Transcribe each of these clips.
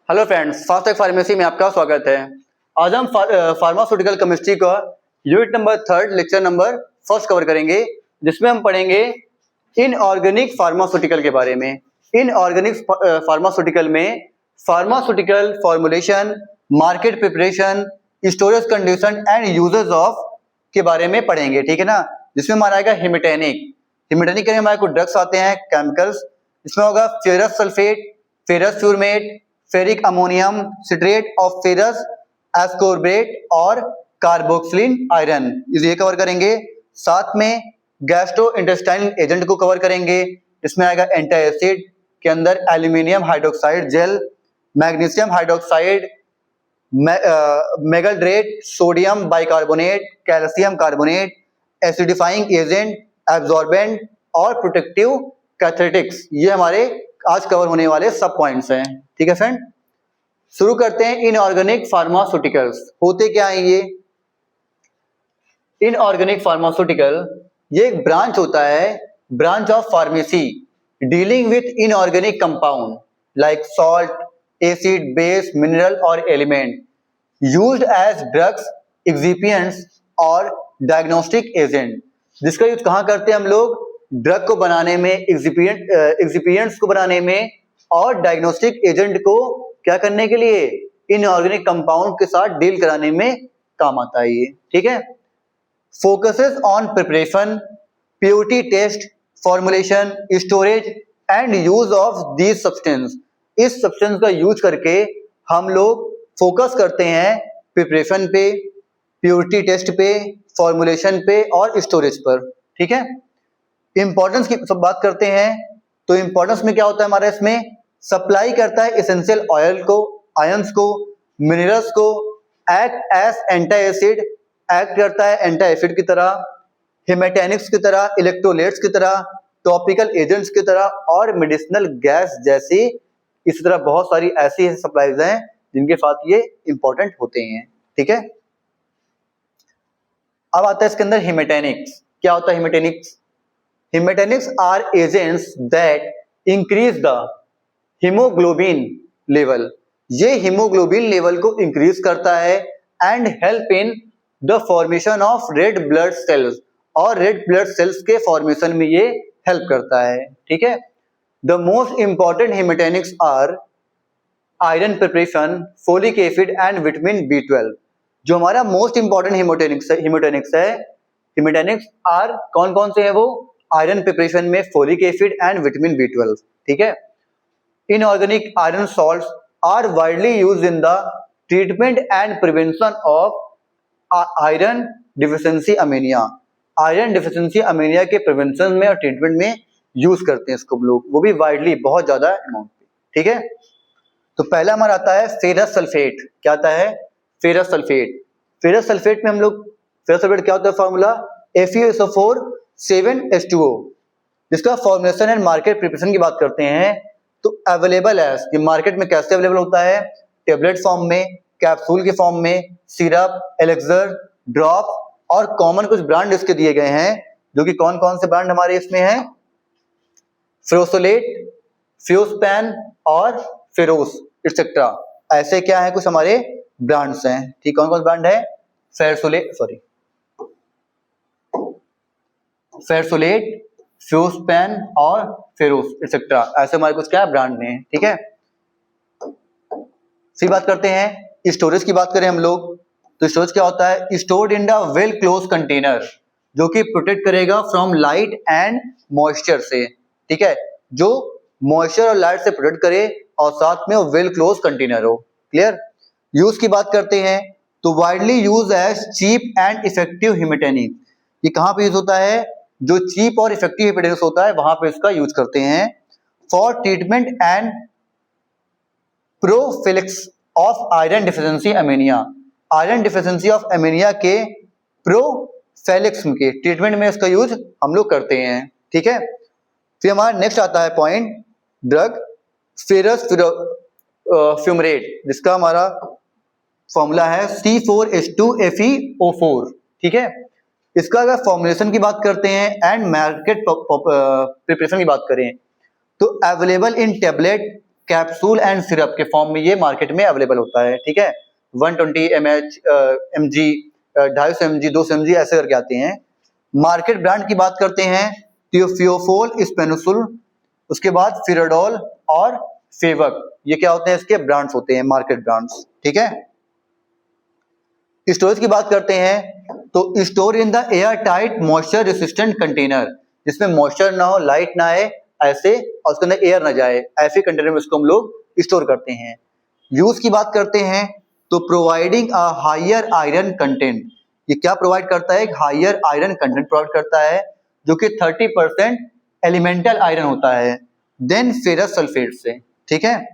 Hello friends, FASTag pharmacy में आपका स्वागत है। आज हम फार्मास्यूटिकल केमिस्ट्री का unit number 3 lecture number 1 cover करेंगे, जिसमें हम पढ़ेंगे इनऑर्गेनिक फार्मास्यूटिकल के बारे में। इनऑर्गेनिक फार्मास्यूटिकल में pharmaceutical formulation, market preparation, storage condition and uses of के बारे में पढ़ेंगे, ठीक है ना। जिसमें हमारा आएगा हिमेटैनिक के लिए हमारे कुछ ड्रग्स आते हैं, केमिकल्स। इसमें होगा ferrous sulphate, ferrous fumarate, ferric ammonium citrate of ferrous, ascorbate और कार्बोक्सिलिन आयरन, ये कवर करेंगे। साथ में गैस्ट्रोइंटेस्टाइनल एजेंट को कवर करेंगे। इसमें आएगा एंटासिड के अंदर aluminium hydroxide gel, magnesium hydroxide, magaldrate, sodium bicarbonate, calcium carbonate, acidifying agent, absorbent और प्रोटेक्टिव कैथेटिक्स। ये हमारे आज कवर होने वाले सब पॉइंट्स हैं, ठीक है फ्रेंड। शुरू करते हैं। इनऑर्गेनिक फार्मास्यूटिकल्स होते क्या है? ये इनऑर्गेनिक फार्मास्यूटिकल ये एक ब्रांच होता है, branch of pharmacy dealing with inorganic compound like salt, acid, base, mineral और element used as drugs, excipients और डायग्नोस्टिक एजेंट। जिसका यूज कहाँ करते हैं हम लोग? ड्रग को बनाने में, एक्सिपिएंट्स को बनाने में और डायग्नोस्टिक एजेंट को क्या करने के लिए? इनऑर्गेनिक कंपाउंड के साथ डील कराने में काम आता है ये, ठीक है। Focuses on preparation, purity test, formulation, storage and use of these substance. इस सब्सटेंस का यूज करके हम लोग फोकस करते हैं प्रिपरेशन पे, प्योरिटी टेस्ट पे, फॉर्मुलेशन पे और स्टोरेज पर, ठीक है। इंपॉर्टेंस की सब बात करते हैं तो इंपॉर्टेंस में क्या होता है हमारा? इसमें सप्लाई करता है एसेंशियल ऑयल को, आयंस को, मिनरल्स को, act as anti acid, act करता है एंटी एसिड की तरह, हेमेटैनिक्स की तरह, इलेक्ट्रोलाइट्स की तरह, टॉपिकल एजेंट्स की तरह और मेडिसिनल गैस जैसी इसी तरह बहुत सारी ऐसी सप्लाईज हैं जिनके साथ ये इंपॉर्टेंट होते हैं, ठीक है। अब आता है इसके अंदर हेमेटैनिक्स। क्या होता है haematinics? Haematinics are agents that increase the haemoglobin level. ये हीमोग्लोबिन लेवल को इंक्रीज करता है and help in the formation of red blood cells, और रेड ब्लड सेल्स के फॉर्मेशन में ये हेल्प करता है, ठीक है। The most important haematinics are iron preparation, folic acid and vitamin B12। जो हमारा मोस्ट इंपॉर्टेंट हेमेटैनिक्स आर कौन कौन से हैं? वो आयरन प्रिपरेशन में folic acid and vitamin B12, ठीक है। Inorganic iron salts are widely used in the treatment and prevention of iron deficiency anaemia. Iron deficiency anaemia के प्रिवेंशन में और ट्रीटमेंट में यूज करते हैं इसको लोग, वो भी वाइडली, बहुत ज्यादा अमाउंट पे, ठीक है। तो पहला हमारा आता है फेरस सल्फेट। क्या आता है? Ferrous sulphate. फेरस सल्फेट में हम लोग, फेरस सल्फेट क्या होता है? Formula FeSO4 7H2O। जिसका फॉर्मुलेशन एंड मार्केट प्रिपरेशन की बात करते हैं तो अवेलेबल है, ये मार्केट में कैसे अवेलेबल होता है? टेबलेट फॉर्म में, कैप्सूल के फॉर्म में, सिरप, एलेक्सर, ड्रॉप और कॉमन कुछ ब्रांड इसके दिए गए हैं, जो कि कौन कौन से ब्रांड हमारे इसमें हैं? फ्रोसोलेट, फ्यूस्पैन और फेरोस एक्सेट्रा। ऐसे क्या है? कुछ हमारे ब्रांड्स हैं, ठीक। कौन कौन ब्रांड है? फेरसोलेट, फ्यूस्पैन और फेरोस एक्सेट्रा, ऐसे हमारे कुछ क्या ब्रांड में है, ठीक है। फिर बात करते हैं स्टोरेज की। बात करें हम लोग तो स्टोरेज क्या होता है? Stored in the well close container, जो कि प्रोटेक्ट करेगा फ्रॉम लाइट एंड मॉइस्चर से, ठीक है। जो मॉइस्चर और लाइट से प्रोटेक्ट करे और साथ में वो वेल क्लोज कंटेनर हो, क्लियर। यूज की बात करते हैं तो widely use as cheap and effective haematinic. ये कहाँ पे यूज होता है? जो चीप और इफेक्टिव हेमेटैनिक्स होता है वहां पे इसका यूज करते हैं। For treatment and prophylaxis of iron deficiency anaemia. Iron deficiency of anaemia के प्रोफिलेक्स के ट्रीटमेंट में इसका यूज हम लोग करते हैं, ठीक है। फिर हमारा नेक्स्ट आता है पॉइंट ड्रग फेरस फ्यूमरेट, जिसका हमारा फॉर्मूला है C4H2FeO4, ठीक है। इसका अगर फॉर्मुलेशन की बात करते हैं एंड मार्केट प्रिपरेशन की बात करें तो available in tablet, capsule and syrup के फॉर्म में ये मार्केट में अवेलेबल होता है, ठीक है। 120 mg 250 mg 200 mg ऐसे करके आते हैं। मार्केट ब्रांड की बात करते हैं तो थियोफोल, स्पेनुसुल, उसके बाद फिराडोल और फेवक, ये क्या होते हैं, इसके ब्रांड्स होते हैं, मार्केट ब्रांड्स, ठीक है। स्टोरेज की बात करते हैं तो store in the air tight moisture resistant container, जिसमें मॉइस्चर ना हो, लाइट ना आए ऐसे, और उसके अंदर एयर ना जाए, ऐसे कंटेनर में इसको हम लोग स्टोर करते हैं। यूज की बात करते हैं तो providing a higher iron content, ये क्या प्रोवाइड करता है, एक हायर आयरन कंटेंट प्रोवाइड करता है जो कि 30% एलिमेंटल आयरन होता है देन फेरस सल्फेट से, ठीक है।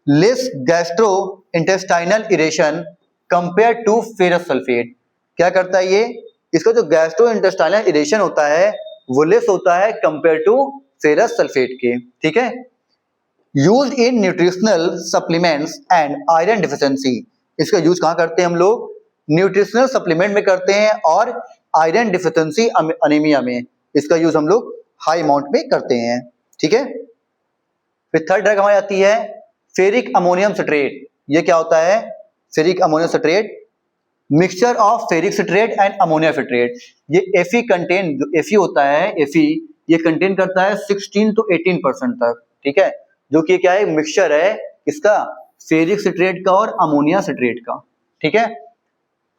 Less gastro intestinal irritation compare to ferrous sulphate, क्या करता है ये, इसका जो गैस्ट्रो इंटेस्टाइनल इरेशन होता है वो लेस होता है कंपेयर टू फेरस सल्फेट के, ठीक है। Used in nutritional supplements and iron deficiency, इसका यूज कहाँ करते हैं हम लोग, न्यूट्रिशनल सप्लीमेंट में करते हैं और आयरन डिफिशिएंसी अनीमिया में इसका यूज हम लोग हाई अमाउंट में करते हैं, ठीक है। फिर थर्ड ड्रग हमारी आती है फेरिक अमोनियम सिट्रेट, ये क्या होता है, ferric ammonium citrate, mixture of ferric citrate and ammonia citrate, ये एफी कंटेन, जो एफी होता है, एफी ये कंटेन करता है 16 to 18% तक, ठीक है, जो कि क्या है, मिक्सचर है इसका, फेरिक सिट्रेट का और अमोनिया सिट्रेट का, ठीक है।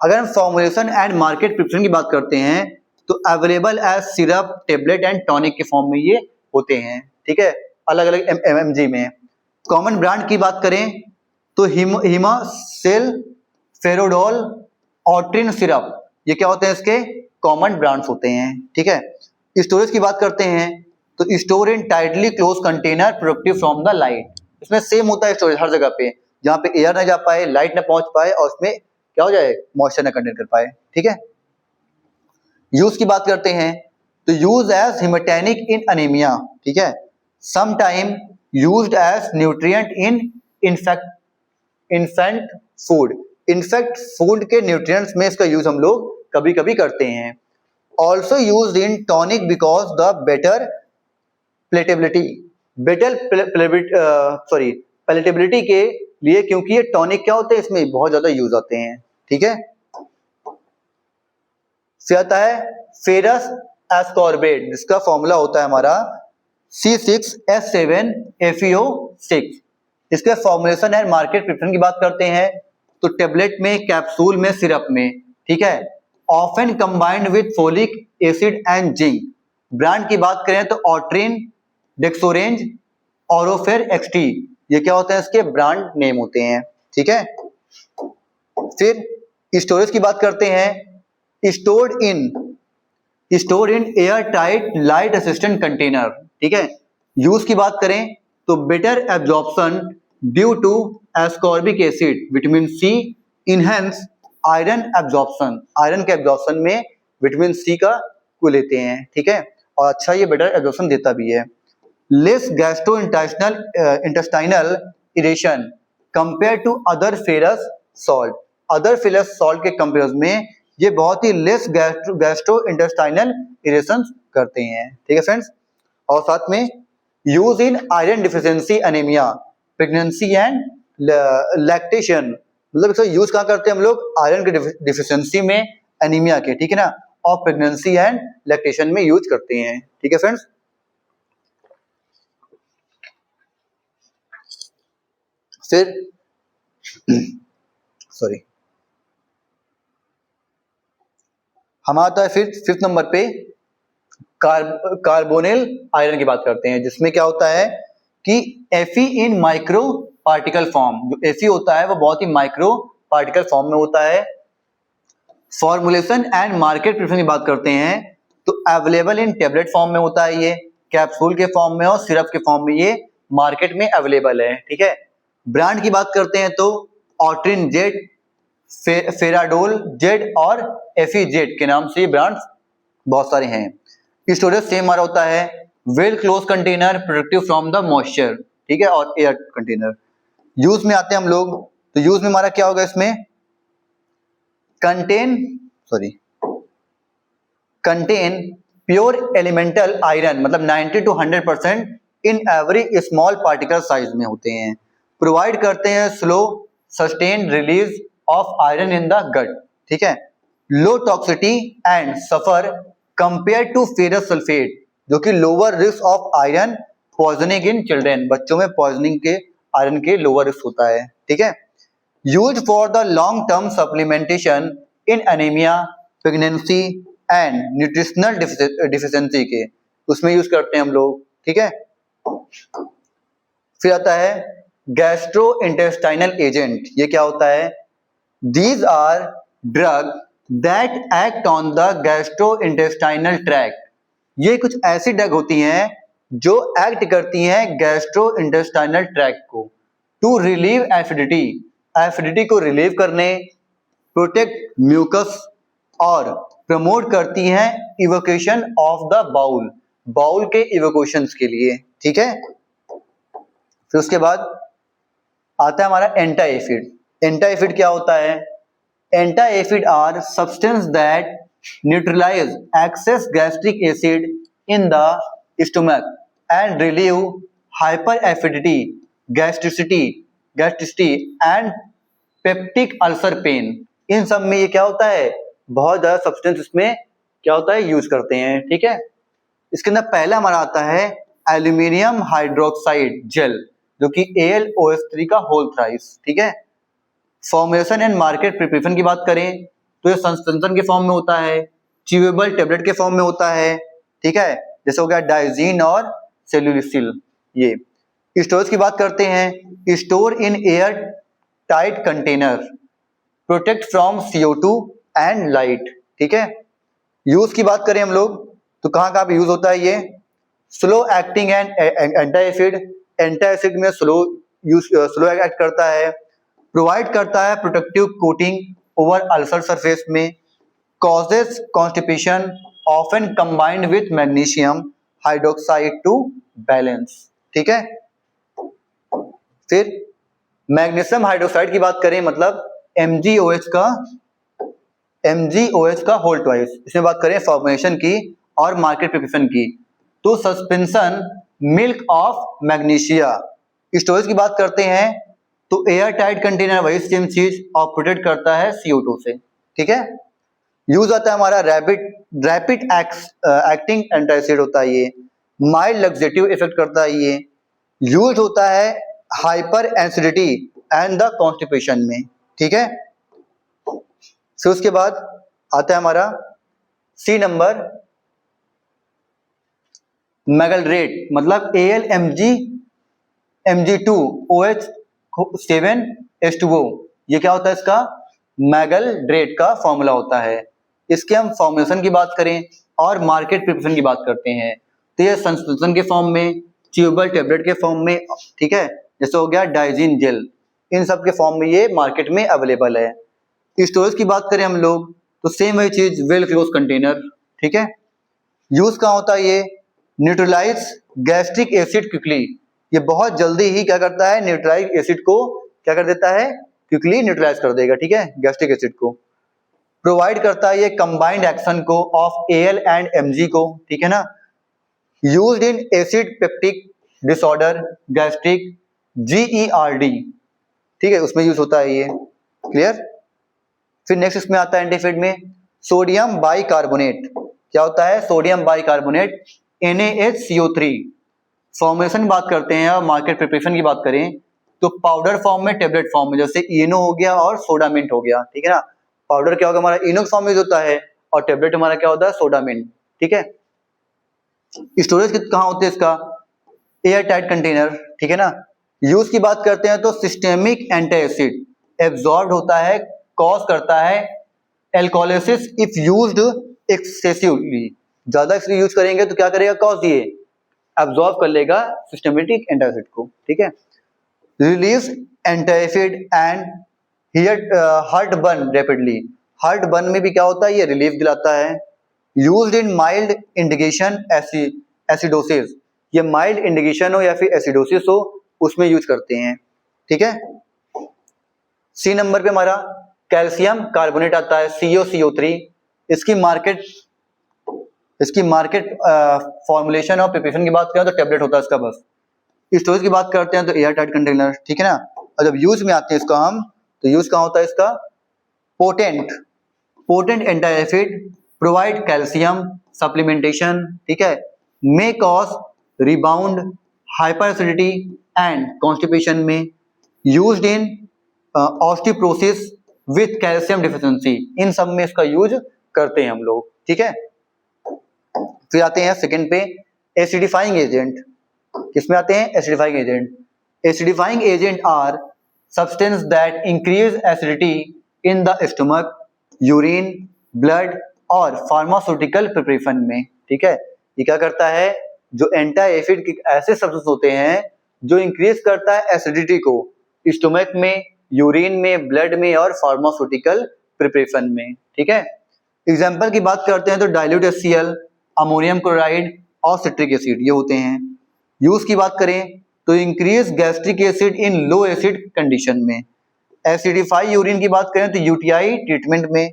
अगर हम फॉर्मुलेशन एंड मार्केट प्रिपरेशन की बात करते हैं तो available as syrup, tablet and tonic के फॉर्म में ये होते हैं, ठीक है, अलग अलग एमएमजी में। कॉमन ब्रांड की बात करें तो हिमासेल, फेरोडोल, ऑट्रिन सिरप, ये क्या होते हैं, इसके कॉमन ब्रांड्स होते हैं, ठीक है। स्टोरेज की बात करते हैं तो store in tightly close container protective from the light, इसमें सेम होता है स्टोरेज हर जगह पे, जहाँ पे एयर ना जा पाए, लाइट ना पहुंच पाए और उसमें क्या हो जाए, मॉइस्चर ना कंटेन कर पाए, ठीक है। यूज की बात करते हैं तो use as haematinic in anaemia, ठीक है, sometime used as nutrient in infant food, infant food के न्यूट्रिएंट्स में इसका यूज हम लोग कभी कभी करते हैं। Also use in tonic because the better palatability, palatability के लिए, क्योंकि ये टॉनिक क्या होते हैं, इसमें बहुत ज्यादा यूज आते हैं, ठीक है। फिर आता है फेरस एस्कॉर्बेट, जिसका फॉर्मूला होता है हमारा C6H7FeO6, इसके फॉर्मुलेशन है, मार्केट प्रिपरेशन की बात करते हैं तो टेबलेट में, कैप्सूल में, सिरप में, ठीक है। Often combined with folic acid and zinc, brand की बात करें तो ऑट्रिन, डेक्सोरेंज, ऑरोफेर एक्सटी, ये क्या होता है, इसके ब्रांड नेम होते हैं, ठीक है। फिर स्टोरेज की बात करते हैं, stored in air tight light resistant container, ठीक है। यूज की बात करें तो better absorption due to ascorbic acid, vitamin C enhance iron absorption, iron के एब्जॉर्प्शन में विटामिन सी का को लेते हैं, ठीक है, और अच्छा ये बेटर एब्जॉर्प्शन देता भी है। Less gastro intestinal irritation compare to other ferrous salt, other ferrous salt के कंपेरिजन में ये बहुत ही लेस गैस्ट्रो इंटेस्टाइनल इरेशन करते हैं, ठीक है फ्रेंड्स। और साथ में use in iron deficiency anaemia, pregnancy and lactation, मतलब इसका यूज कहाँ करते हैं हम लोग, आयरन की डिफिशिएंसी में, एनीमिया के, ठीक है ना, और प्रेगनेंसी एंड लैक्टेशन में यूज करते हैं, ठीक है फ्रेंड्स। फिर हम आता है फिर फिफ्थ नंबर पे कार्बोनिल आयरन की बात करते हैं, जिसमें क्या होता है कि Fe इन माइक्रो पार्टिकल फॉर्म, जो Fe होता है वो बहुत ही माइक्रो पार्टिकल फॉर्म में होता है। फॉर्मुलेशन एंड मार्केट प्रेफरेंस की बात करते हैं तो अवेलेबल इन टेबलेट फॉर्म में होता है, ये कैप्सूल के फॉर्म में और सिरप के फॉर्म में ये मार्केट में अवेलेबल है, ठीक है। ब्रांड की बात करते हैं तो ऑट्रिन जेड, फेराडोल जेड और एफी जेड के नाम से ये ब्रांड्स बहुत सारे हैं। स्टोरेज सेम हमारा होता है, well close container protective from the moisture, ठीक है, और एयर कंटेनर। यूज में आते हैं हम लोग तो यूज में हमारा क्या होगा, इसमें कंटेन प्योर एलिमेंटल आयरन, मतलब 90 to 100% in every small particle size में होते हैं। प्रोवाइड करते हैं slow sustain release of iron in the gut, ठीक है। Low toxicity and safer compare to ferrous sulphate, जो कि lower risk of iron poisoning in children, बच्चों में पॉइजनिंग के आयरन के लोअर रिस्क होता है, ठीक है। Use for the long term supplementation in anaemia, pregnancy and nutritional deficiency के, उसमें यूज करते हैं हम लोग, ठीक है। फिर आता है गैस्ट्रोइंटेस्टाइनल एजेंट, ये क्या होता है? These are drug that act on the gastrointestinal tract, ये कुछ ऐसी ड्रग होती हैं जो एक्ट करती हैं गैस्ट्रोइंटेस्टाइनल ट्रैक्ट को, टू रिलीव एसिडिटी, एसिडिटी को रिलीव करने, प्रोटेक्ट म्यूकस और प्रमोट करती हैं इवोकेशन ऑफ द बाउल, बाउल के इवोकेशंस के लिए, ठीक है। फिर उसके बाद आता है हमारा एंटा एसिड। एंटा एसिड क्या होता है? Antacid are substance that neutralise excess gastric acid in the stomach and relieve hyperacidity, gastritis and peptic ulcer pain. इन सब में ये क्या होता है? बहुत ज्यादा सब्सटेंस इसमें क्या होता है? यूज करते हैं, ठीक है। इसके अंदर पहला हमारा आता है एल्यूमिनियम हाइड्रोक्साइड जेल, जो कि AlOH3 का होल थ्राइस, ठीक है। फॉर्मुलेशन एंड मार्केट प्रिपरेशन की बात करें तो ये सस्पेंशन के फॉर्म में होता है, च्यूएबल टेबलेट के फॉर्म में होता है, ठीक है, जैसे हो गया डाइजीन और सेल्यूलिसिल। ये स्टोरेज की बात करते हैं, store in air tight container, protect from CO2 and light, ठीक है। यूज की बात करें हम लोग तो कहाँ कहाँ पे यूज होता है ये? Slow acting and antacid, antacid में स्लो एक्ट करता है, प्रोवाइड करता है protective coating over ulcer surface में, causes constipation often combined with magnesium hydroxide to balance, ठीक है। फिर मैग्नीशियम हाइड्रोक्साइड की बात करें मतलब MgOH का होल ट्वाइस। इसमें बात करें फॉर्मुलेशन की और मार्केट प्रिपरेशन की तो suspension milk of magnesia. Storage की बात करते हैं तो एयर टाइट कंटेनर, वही सेम चीज, और प्रोटेक्ट करता है CO2 से, ठीक है। यूज आता है हमारा रैपिड एक्टिंग एंटासिड होता है ये, माइल्ड लग्जेटिव इफेक्ट करता है ये, यूज होता है hyper acidity and the constipation में, ठीक है। फिर उसके बाद आता है हमारा C नंबर मैगलरेट, मतलब Mg2OH7H2O, ये क्या होता है? इसका मैगलरेट का फॉर्मूला होता है। इसके हम फॉर्मुलेशन की बात करें और मार्केट प्रिपरेशन की बात करते हैं तो ये सस्पेंशन के फॉर्म में, च्यूएबल टेबलेट के फॉर्म में, ठीक है, जैसे हो गया डाइजीन जेल, इन सब के फॉर्म में ये मार्केट में अवेलेबल है। स्टोरेज की बात करें हम लोग तो सेम वही चीज, वेल क्लोज कंटेनर, ठीक है। यूज कहाँ होता है ये? न्यूट्रलाइज गैस्ट्रिक एसिड क्विकली, ये बहुत जल्दी ही क्या करता है? न्यूट्रलाइज एसिड को क्या कर देता है? क्विकली न्यूट्रलाइज कर देगा, ठीक है, गैस्ट्रिक एसिड को। प्रोवाइड करता है ये कंबाइंड एक्शन को ऑफ Al एंड Mg को, ठीक है ना। Used in acid peptic disorder, gastric, GERD, ठीक है, उसमें यूज होता है ये, क्लियर। फिर नेक्स्ट इसमें आता है एंटीफिड में सोडियम बाइकार्बोनेट, क्या होता है? Sodium bicarbonate NaHCO3। फॉर्मुलेशन की बात करते हैं और मार्केट प्रिपरेशन की बात करें तो पाउडर फॉर्म में, टेबलेट फॉर्म में, जैसे इनो हो गया और सोडामिंट हो गया, ठीक है ना। पाउडर क्या होगा हमारा? इनो फॉर्म में होता है और टेबलेट हमारा क्या होता है? सोडामिंट, ठीक है। स्टोरेज कहाँ होते हैं इसका? एयर टाइट कंटेनर, ठीक है ना। यूज की बात करते हैं तो सिस्टेमिक एंटासिड, एब्जॉर्ब होता है, कॉज करता है एल्कोलिसिस इफ यूज्ड एक्सेसिवली, ज्यादा इसलिए यूज करेंगे तो क्या करेगा? कॉज ये एब्जॉर्ब कर लेगा सिस्टेमेटिक एंटासिड को, ठीक है। Release antacid and heart burn rapidly, heart burn में भी क्या होता है? ये रिलीफ दिलाता है। Used in mild indication acidosis, ये माइल्ड इंडिकेशन हो या फिर एसिडोसिस हो उसमें यूज करते हैं, ठीक है। C नंबर पे हमारा कैल्शियम कार्बोनेट आता है, COCO3। इसकी मार्केट फॉर्मुलेशन और प्रिपरेशन की बात करें तो टेबलेट होता है इसका बस, स्टोरेज की बात करते हैं तो एयर टाइट कंटेनर, ठीक है ना। और जब यूज में आते हैं इसका हम, तो यूज कहाँ होता है इसका, potent anti acid, provide calcium supplementation, ठीक है, may cause rebound, hyperacidity and constipation में, used in osteoporosis with calcium deficiency, इन सब में इसका यूज करते हैं हम लोग, ठीक है। फिर आते हैं सेकंड पे, एसिडिफाइंग एजेंट। किसमें आते हैं, acidifying agent. Acidifying agent are substance that increase acidity in the stomach, urine, blood और फार्मास्यूटिकल प्रिपरेशन में, ठीक है। ये क्या करता है, जो एंटी एसिड के ऐसे सब्सटेंस होते हैं जो इंक्रीज करता है एसिडिटी को स्टमक में, यूरिन में, ब्लड में और फार्मास्यूटिकल प्रिपरेशन में, ठीक है। एग्जाम्पल की बात करते हैं तो डाइल्यूट HCl, अमोनियम क्लोराइड और सिट्रिक एसिड, ये होते हैं। यूज की बात करें तो इंक्रीज गैस्ट्रिक एसिड इन लो एसिड कंडीशन में। एसिडिफाई यूरिन की बात करें तो यूटीआई ट्रीटमेंट में,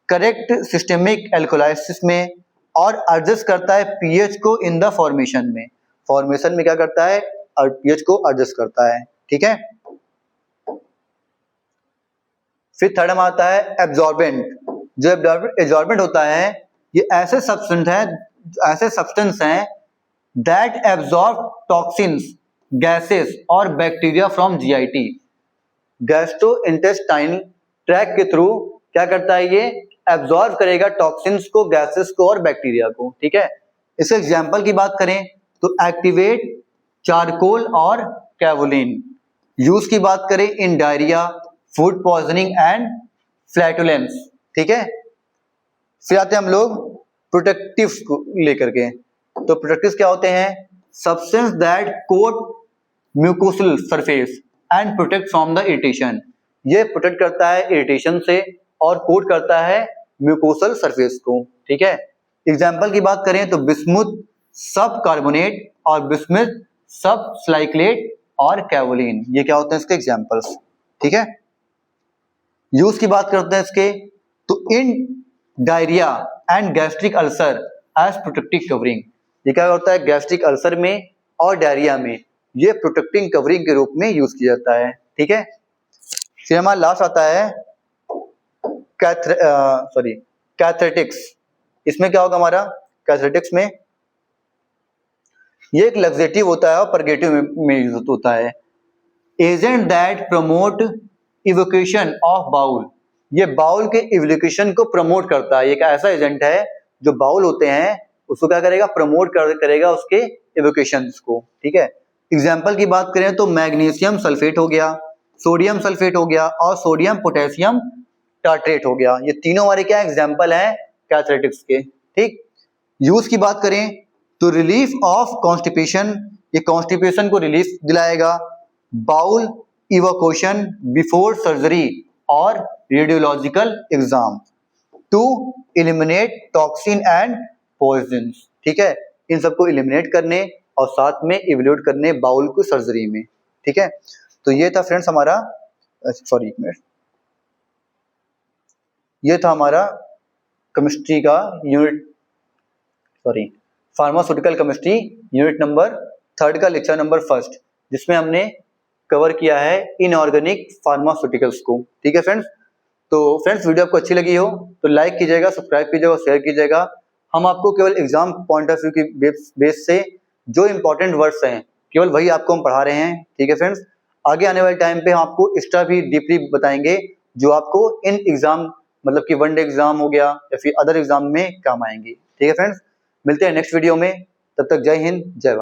करेक्ट सिस्टेमिक एल्कोलाइसिस में, और एडजस्ट करता है पीएच को इन द फॉर्मेशन में क्या करता है, और पीएच को एडजस्ट करता है, ठीक है। फिर थर्ड में आता है एब्जॉर्बेंट। जो एब्जॉर्बेंट होता है ये ऐसे सब्सटेंस हैं दैट एब्जॉर्ब टॉक्सिन्स, गैसेस और bacteria from GIT, gastrointestinal tract के थ्रू क्या करता है, ये एब्जॉर्ब करेगा टॉक्सिन्स को, गैसेस को और बैक्टीरिया को, ठीक है। इसके एग्जाम्पल की बात करें तो एक्टिवेट, चारकोल और कैवोलिन। यूज की बात करें in diarrhoea, food poisoning and flatulence, ठीक है। फिर आते हैं हम लोग प्रोटेक्टिव्स को लेकर के। तो प्रोटेक्टिव्स क्या होते हैं, substance that coat mucosal surface and protect from the irritation. ये प्रोटेक्ट करता है इरिटेशन से और कोट करता है म्यूकोसल सरफेस को, ठीक है। एग्जाम्पल की बात करें तो बिस्मुथ सब कार्बोनेट और बिस्मुथ सब स्लाइक्लेट और कैवोलिन, ये क्या होते हैं इसके एग्जाम्पल्स, ठीक है। यूज की बात करते हैं इसके तो in diarrhoea and gastric ulcer as protective covering. ये क्या होता है, गैस्ट्रिक अल्सर में और डायरिया में ये प्रोटेक्टिंग कवरिंग के रूप में यूज किया जाता है, ठीक है। फिर हमारा लास्ट आता है कैथेटिक्स। इसमें क्या होगा हमारा, कैथेटिक्स में ये एक लग्जेटिव होता है और परगेटिव में यूज होता है। Agent that promote evacuation of bowel, ये बाउल के इवोकेशन को प्रमोट करता है। एक ऐसा एजेंट है जो बाउल होते हैं उसको क्या करेगा, प्रमोट करेगा उसके इवोकेशंस को, ठीक है। एग्जाम्पल की बात करें तो मैग्नीशियम सल्फेट हो गया, सोडियम सल्फेट हो गया और सोडियम पोटेशियम टार्ट्रेट हो गया। ये तीनों हमारे क्या एग्जाम्पल हैं कैथेटिक्स के, ठीक। यूज की बात करें तो रिलीफ ऑफ कॉन्स्टिपेशन, ये कॉन्स्टिपेशन को रिलीफ दिलाएगा। बाउल इवोकेशन बिफोर सर्जरी और radiological exam to eliminate toxin and poison, ठीक है। इन सबको एलिमिनेट करने और साथ में इवैल्यूएट करने बाउल को सर्जरी में, ठीक है। तो ये था फ्रेंड्स हमारा ये था हमारा केमिस्ट्री का फार्मास्यूटिकल केमिस्ट्री यूनिट नंबर 3 का लेक्चर नंबर 1, जिसमें हमने कवर किया है इनऑर्गेनिक फार्मास्यूटिकल्स को, ठीक है फ्रेंड्स। तो फ्रेंड्स वीडियो आपको अच्छी लगी हो तो लाइक कीजिएगा, सब्सक्राइब कीजिएगा और शेयर कीजिएगा। हम आपको केवल एग्जाम पॉइंट ऑफ व्यू की बेस से जो इंपॉर्टेंट वर्ड्स हैं केवल वही आपको हम पढ़ा रहे हैं, ठीक है फ्रेंड्स। आगे आने वाले टाइम पे हम आपको एक्स्ट्रा भी डीपली बताएंगे जो आपको इन एग्जाम मतलब कि वन डे एग्जाम हो गया या फिर अदर एग्जाम में काम आएंगे, ठीक है फ्रेंड्स। मिलते हैं नेक्स्ट वीडियो में, तब तक जय हिंद जय भारत।